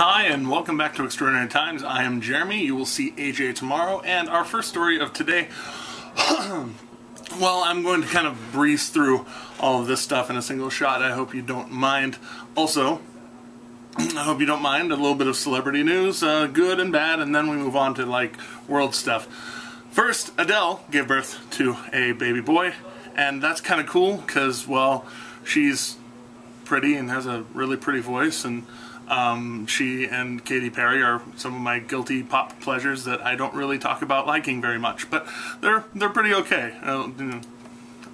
Hi, and welcome back to Extraordinary Times. I am Jeremy. You will see AJ tomorrow. And our first story of today, well, I'm going to kind of breeze through all of this stuff in a single shot. I hope you don't mind. Also, I hope you don't mind a little bit of celebrity news, good and bad, and then we move on to, like, world stuff. First, Adele gave birth to a baby boy, and that's kind of cool because, well, she's pretty and has a really pretty voice, and she and Katy Perry are some of my guilty pop pleasures that I don't really talk about liking very much, but they're pretty okay.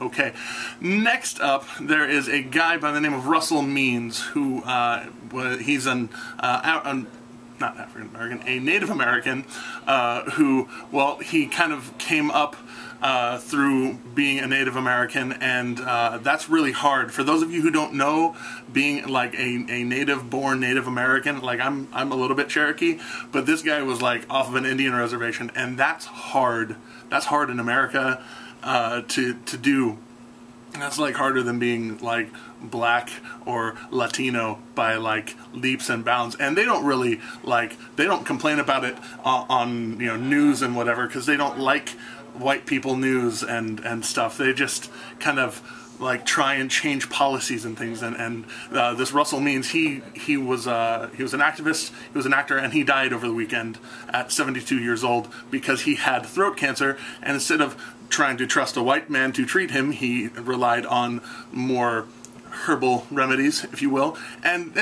Okay. Next up, there is a guy by the name of Russell Means, who he's not African American, a Native American, who, well, he kind of came up through being a Native American, and that's really hard. For those of you who don't know, being like a native-born Native American, like I'm a little bit Cherokee, but this guy was like off of an Indian reservation, and that's hard. That's hard in America to do. That's like harder than being like black or Latino by like leaps and bounds. And they don't really they don't complain about it on news and whatever, because they don't like white people news and stuff. They just kind of like try and change policies and things. And this Russell Means, he was an activist, he was an actor, and he died over the weekend at 72 years old because he had throat cancer, and instead of trying to trust a white man to treat him, he relied on more herbal remedies, if you will, and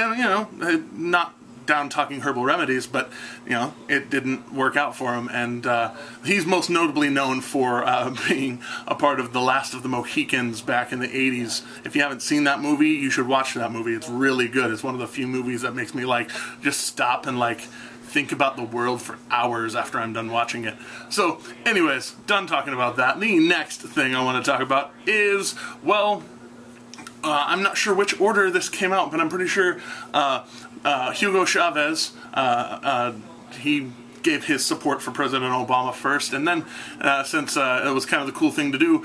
not down talking herbal remedies, but it didn't work out for him, and he's most notably known for being a part of The Last of the Mohicans back in the 80s. If you haven't seen that movie, you should watch that movie. It's really good. It's one of the few movies that makes me just stop and think about the world for hours after I'm done watching it. So anyways, done talking about that. The next thing I want to talk about is, well, I'm not sure which order this came out, but I'm pretty sure Hugo Chavez, he gave his support for President Obama first, and then since it was kind of the cool thing to do,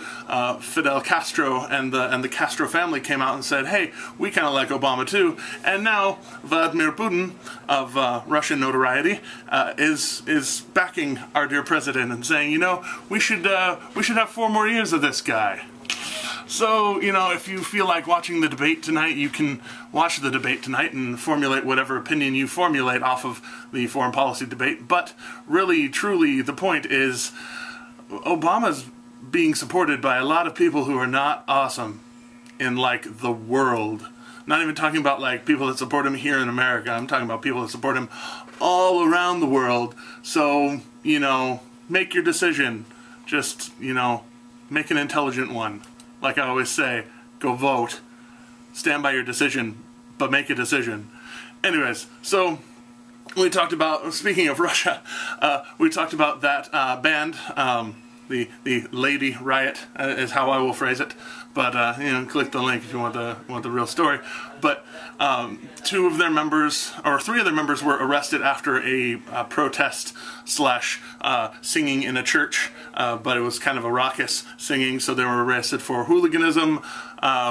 Fidel Castro and the Castro family came out and said, hey, we kind of like Obama too, and now Vladimir Putin of Russian notoriety is backing our dear president and saying, we should have 4 more years of this guy. So, if you feel like watching the debate tonight, you can watch the debate tonight and formulate whatever opinion you formulate off of the foreign policy debate. But really, truly, the point is Obama's being supported by a lot of people who are not awesome in, the world. Not even talking about, people that support him here in America. I'm talking about people that support him all around the world. So, make your decision. Just, make an intelligent one. Like I always say, go vote, stand by your decision, but make a decision. Anyways, so we talked about, speaking of Russia, we talked about that band, the Lady Riot is how I will phrase it. But click the link if you want the real story. But 2 of their members, or 3 of their members, were arrested after a protest / singing in a church. But it was kind of a raucous singing, so they were arrested for hooliganism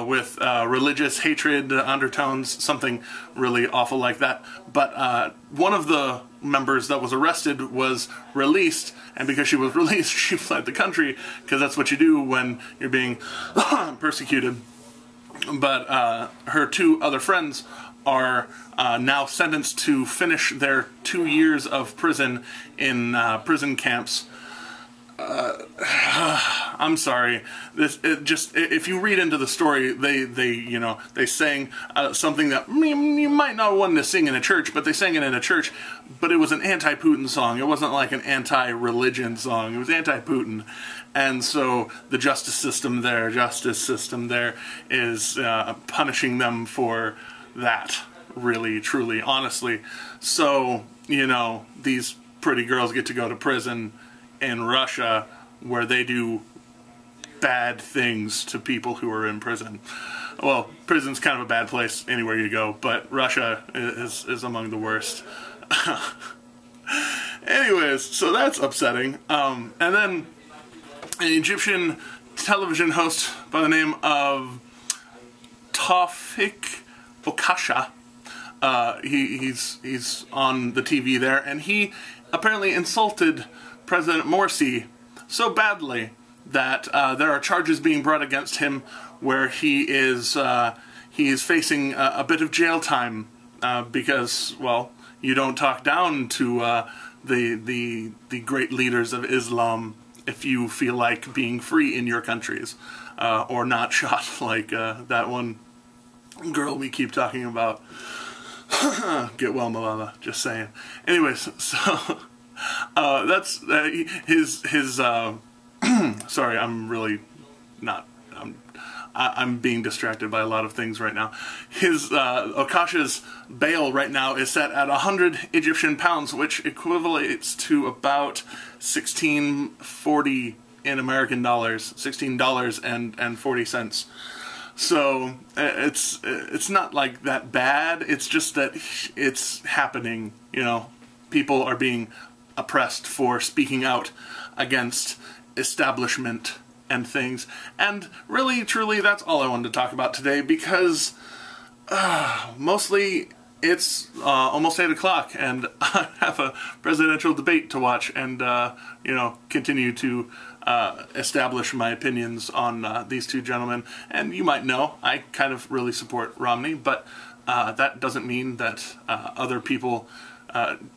with religious hatred undertones, something really awful like that. But one of the members that was arrested was released, and because she was released, she fled the country, because that's what you do when you're being persecuted. But her 2 other friends are now sentenced to finish their 2 years of prison in prison camps. I'm sorry. If you read into the story, they sang something that you might not want to sing in a church, but they sang it in a church. But it was an anti-Putin song. It wasn't like an anti-religion song. It was anti-Putin, and so the justice system there is punishing them for that. Really, truly, honestly. So these pretty girls get to go to prison in Russia, where they do bad things to people who are in prison. Well, prison's kind of a bad place anywhere you go, but Russia is among the worst. Anyways, so that's upsetting. And then an Egyptian television host by the name of Tawfik Okasha he's on the TV there, and he apparently insulted President Morsi so badly that there are charges being brought against him where he is facing a bit of jail time because, well, you don't talk down to the great leaders of Islam if you feel like being free in your countries, or not shot like that one girl we keep talking about. Get well, Malala. Just saying. Anyways, so that's his. Sorry, I'm really not. I'm being distracted by a lot of things right now. His Okasha's bail right now is set at 100 Egyptian pounds, which equivalates to about $16.40 in American dollars, $16.40. So it's not like that bad. It's just that it's happening. You know, people are being oppressed for speaking out against establishment and things. And really, truly, that's all I wanted to talk about today, because mostly it's almost 8 o'clock and I have a presidential debate to watch and, you know, continue to establish my opinions on these two gentlemen. And you might know, I kind of really support Romney, but that doesn't mean that other people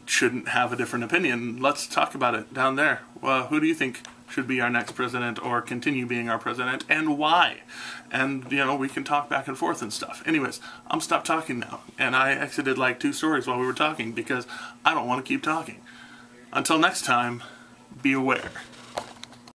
shouldn't have a different opinion. Let's talk about it down there. Who do you think should be our next president, or continue being our president, and why? And, you know, we can talk back and forth and stuff. Anyways, I'm stopped talking now, and I exited like 2 stories while we were talking because I don't want to keep talking. Until next time, be aware.